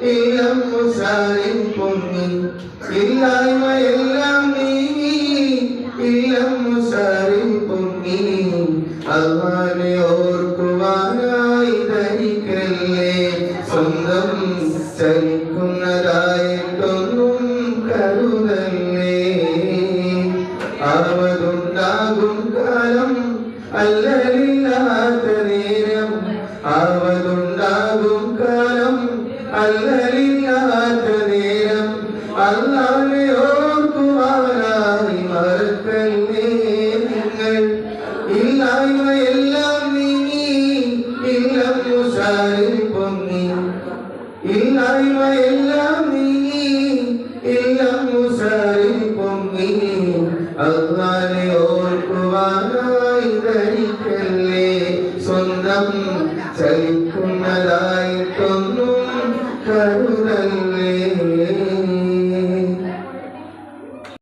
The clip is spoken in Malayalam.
ഇല്ലം മുസാരിൻ പൊങ്ങി ഇല്ലായ്മയെല്ലാം നീങ്ങി ഇല്ലം മുസാരിൻ പൊങ്ങി അല്ലാഹുവിനെ ഓർക്കുവാനായി ധരിക്കല്ലേ സ്വന്തം ചലിക്കുന്നതായിട്ടൊന്നും കരുതല്ലേ ആവതുണ്ടാകും കാലം അല്ലലില്ലാത്ത നേരം ആവതുണ്ടാകും കാലം അല്ലലില്ലാത്ത നേരം അല്ലാഹുവിനെ ഓർക്കുവാനായി മറക്കല്ലേ നിങ്ങൾ ഇല്ലായ്മയെല്ലാം നീങ്ങി ഇല്ലം മുസാരിൻ പൊങ്ങി ഇല്ലായ്മയെല്ലാം നീങ്ങി ഇല്ലം മുസാരിൻ പൊങ്ങി അല്ലാഹുവിനെ ഓർക്കുവാനായി ധരിക്കല്ലേ സ്വന്തം ചലിക്കുന്നതായിട്ടൊന്നും കരു